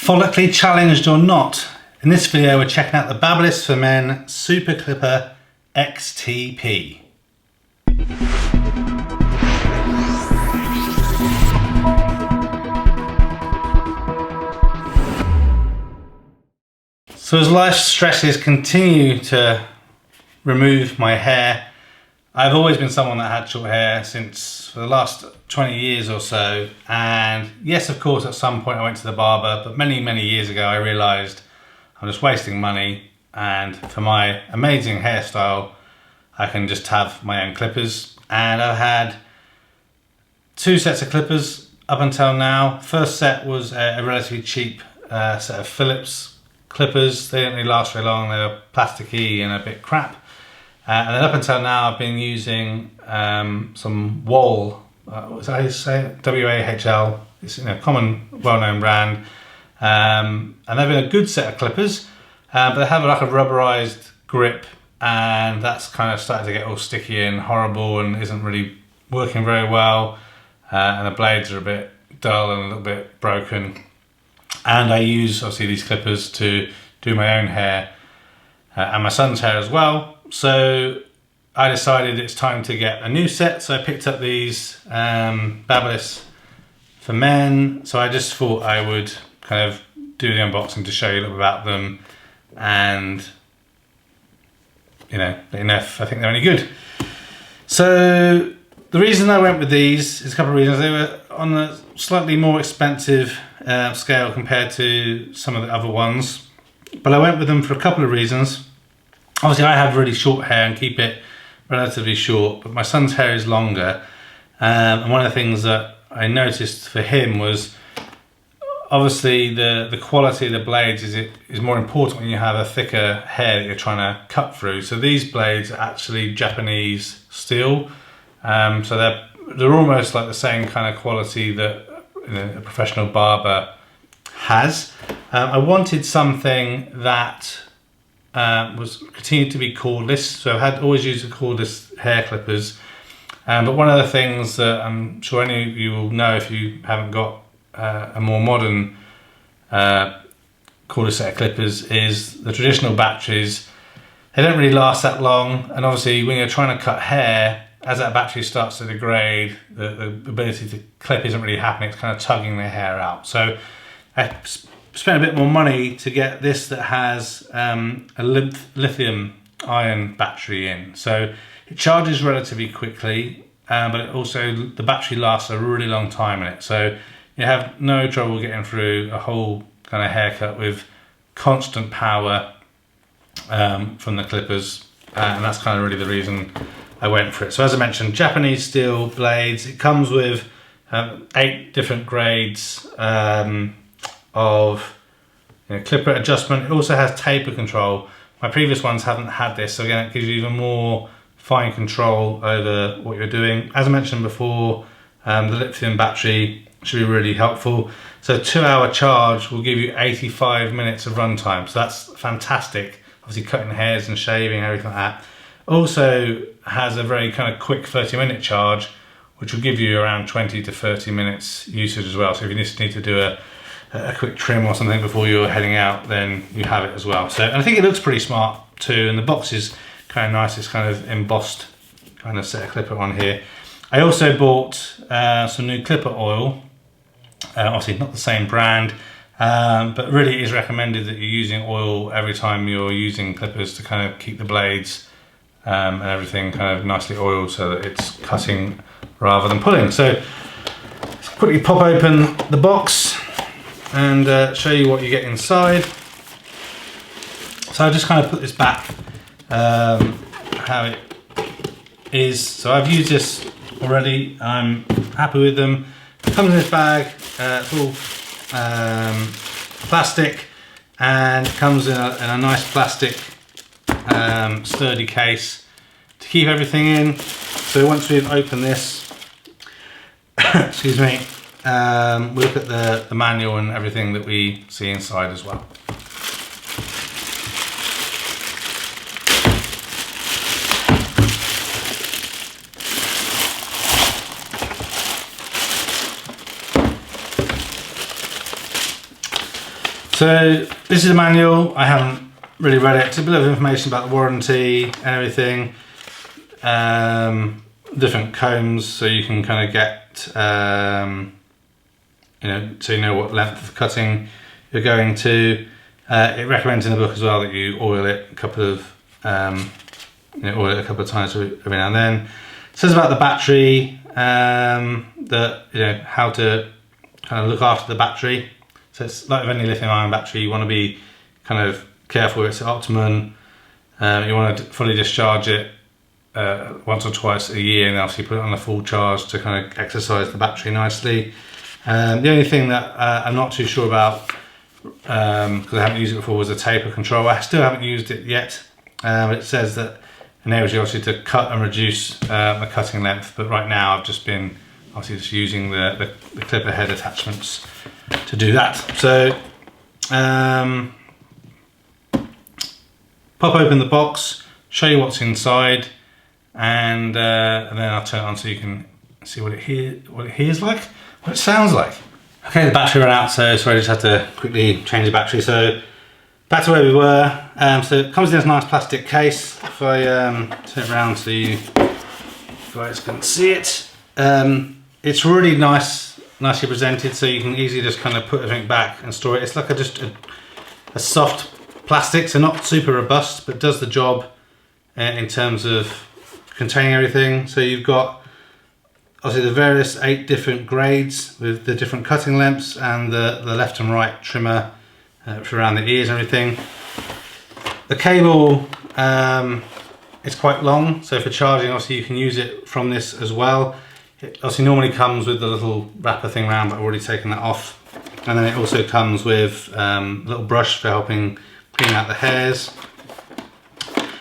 Follically challenged or not, in this video we're checking out the BaByliss for Men Super Clipper XTP. So as life stresses continue to remove my hair, I've always been someone that had short hair for the last 20 years or so, and yes, of course, at some point I went to the barber, but many years ago I realised I'm just wasting money, and for my amazing hairstyle I can just have my own clippers. And I've had two sets of clippers up until now. First set was a relatively cheap set of Phillips clippers. They didn't really last very long, they were plasticky and a bit crap. And then up until now I've been using some Wahl, what's that how you say it? W-A-H-L. It's a common, well-known brand. And they've been a good set of clippers, but they have like a rubberized grip, and that's kind of started to get all sticky and horrible and isn't really working very well. And the blades are a bit dull and a little bit broken. And I use obviously these clippers to do my own hair and my son's hair as well. So I decided it's time to get a new set. So I picked up these BaByliss for Men. So I just thought I would kind of do the unboxing to show you a little bit about them, and let you know if I think they're any good. So the reason I went with these is a couple of reasons. They were on a slightly more expensive scale compared to some of the other ones, but I went with them for a couple of reasons. Obviously I have really short hair and keep it relatively short, but my son's hair is longer, and one of the things that I noticed for him was obviously the quality of the blades is more important when you have a thicker hair that you're trying to cut through. So these blades are actually Japanese steel, so they're almost like the same kind of quality that a professional barber has. I wanted something that continued to be cordless, so I've always used the cordless hair clippers, but one of the things that I'm sure any of you will know if you haven't got a more modern cordless set of clippers is the traditional batteries. They don't really last that long, and obviously when you're trying to cut hair, as that battery starts to degrade, the ability to clip isn't really happening. It's kind of tugging the hair out. So I spent a bit more money to get this that has a lithium ion battery in. So it charges relatively quickly, but it also, the battery lasts a really long time in it. So you have no trouble getting through a whole kind of haircut with constant power from the clippers, and that's kind of really the reason I went for it. So as I mentioned, Japanese steel blades. It comes with 8 different grades of clipper adjustment. It also has taper control. My previous ones haven't had this, so again it gives you even more fine control over what you're doing. As I mentioned before, the lithium battery should be really helpful. So a 2-hour charge will give you 85 minutes of runtime, so that's fantastic. Obviously cutting hairs and shaving and everything like that. Also has a very kind of quick 30-minute charge, which will give you around 20 to 30 minutes usage as well. So if you just need to do a quick trim or something before you're heading out, then you have it as well. So, and I think it looks pretty smart too, and the box is kind of nice. It's kind of embossed kind of set of clipper on here. I also bought some new clipper oil. Obviously not the same brand, but really it is recommended that you're using oil every time you're using clippers to kind of keep the blades and everything kind of nicely oiled so that it's cutting rather than pulling. So let's quickly pop open the box and show you what you get inside. So I'll just kind of put this back how it is. So I've used this already, I'm happy with them. It comes in this bag, it's all plastic, and it comes in a nice plastic sturdy case to keep everything in. So once we've opened this, excuse me, we look at the manual and everything that we see inside as well. So this is a manual. I haven't really read it. It's a bit of information about the warranty and everything. Different combs, so you can kind of get, you know, so you know what length of cutting you're going to. It recommends in the book as well that you oil it a couple of, oil it a couple of times every now and then. It says about the battery, that, you know, how to kind of look after the battery. So it's like with any lithium-ion battery, you want to be kind of careful it's at optimum. You want to fully discharge it once or twice a year, and obviously put it on a full charge to kind of exercise the battery nicely. The only thing that I'm not too sure about, because I haven't used it before, was the taper control. I still haven't used it yet, but it says that it enables you obviously to cut and reduce the cutting length, but right now I've just been obviously just using the clipper head attachments to do that. So pop open the box, show you what's inside, and then I'll turn it on so you can see what it hears like, what it sounds like. Okay, the battery ran out, so sorry, I just had to quickly change the battery. So back to where we were. So it comes in this nice plastic case. If I turn it around so you guys can see it, it's really nicely presented, so you can easily just kind of put everything back and store it. It's like just a soft plastic, so not super robust, but does the job in terms of containing everything. So you've got obviously the various 8 different grades with the different cutting lengths and the left and right trimmer for around the ears and everything. The cable is quite long, so for charging obviously you can use it from this as well. It obviously normally comes with the little wrapper thing around, but I've already taken that off. And then it also comes with a little brush for helping clean out the hairs.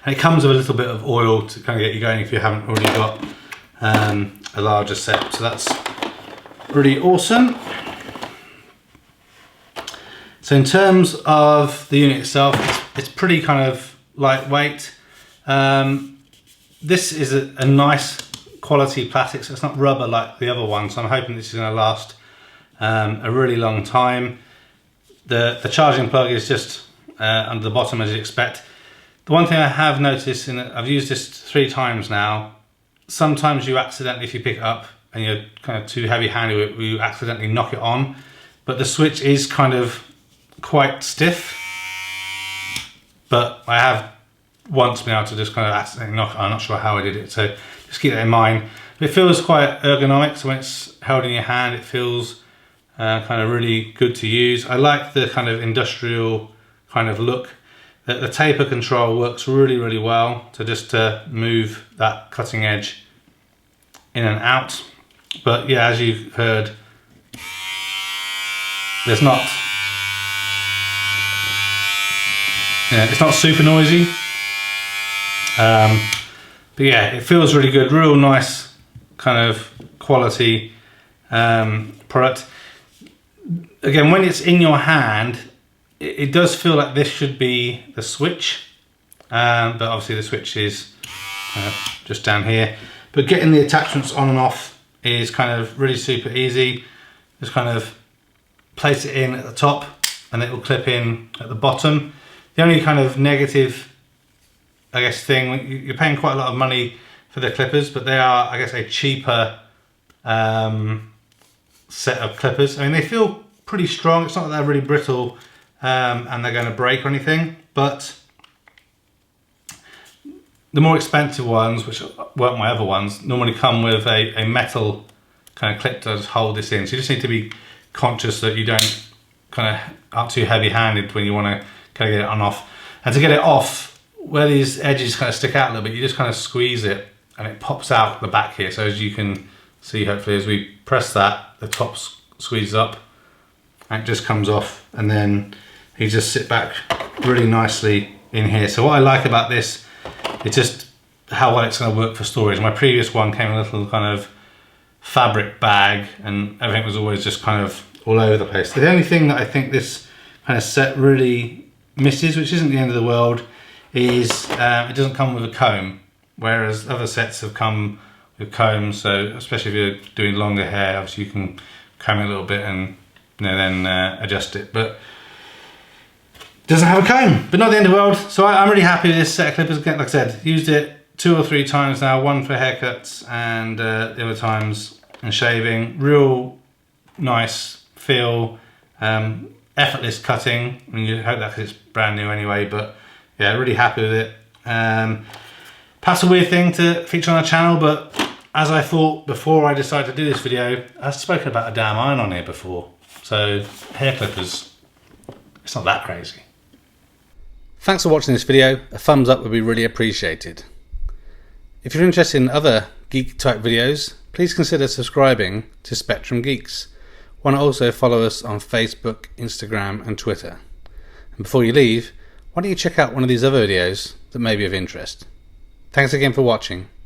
And it comes with a little bit of oil to kind of get you going if you haven't already got a larger set. So that's really awesome. So in terms of the unit itself, it's pretty kind of lightweight. This is a nice quality plastic, so it's not rubber like the other one, so I'm hoping this is going to last a really long time. The charging plug is just under the bottom, as you expect. The one thing I have noticed, I've used this 3 times now, sometimes you accidentally, if you pick it up and you're kind of too heavy-handed with it, you accidentally knock it on, but the switch is kind of quite stiff. But I have once been able to just kind of accidentally knock it on. I'm not sure how I did it, so just keep that in mind. But it feels quite ergonomic, so when it's held in your hand, it feels kind of really good to use. I like the kind of industrial kind of look. The taper control works really, really well to just move that cutting edge in and out. But yeah, as you've heard, it's not super noisy. But yeah, it feels really good, real nice kind of quality product. Again, when it's in your hand, it does feel like this should be the switch, but obviously the switch is just down here. But getting the attachments on and off is kind of really super easy. Just kind of place it in at the top and it will clip in at the bottom. The only kind of negative, I guess, thing, you're paying quite a lot of money for the clippers, but they are, I guess, a cheaper set of clippers. I mean, they feel pretty strong. It's not that they're really brittle and they're going to break or anything, but the more expensive ones, which weren't my other ones, normally come with a metal kind of clip to hold this in. So you just need to be conscious that you don't kind of aren't too heavy-handed when you want to kind of get it on off. And to get it off, where these edges kind of stick out a little bit, you just kind of squeeze it and it pops out the back here. So as you can see, hopefully, as we press that, the top squeezes up and it just comes off, and then you just sit back really nicely in here. So what I like about this, it's just how well it's going to work for storage. My previous one came in a little kind of fabric bag and everything was always just kind of all over the place. The only thing that I think this kind of set really misses, which isn't the end of the world, is it doesn't come with a comb, whereas other sets have come with combs. So especially if you're doing longer hair, obviously you can comb it a little bit and then adjust it. But Doesn't have a comb, but not the end of the world. So I'm really happy with this set of clippers. Like I said, used it 2 or 3 times now, one for haircuts and the other times in shaving. Real nice feel, effortless cutting. I mean, you hope that because it's brand new anyway, but yeah, really happy with it. Perhaps a weird thing to feature on our channel, but as I thought before I decided to do this video, I've spoken about a damn iron on here before. So hair clippers, it's not that crazy. Thanks for watching this video. A thumbs up would be really appreciated. If you're interested in other geek type videos, please consider subscribing to Spectrum Geeks. Why not also follow us on Facebook, Instagram and Twitter. And before you leave, why don't you check out one of these other videos that may be of interest. Thanks again for watching.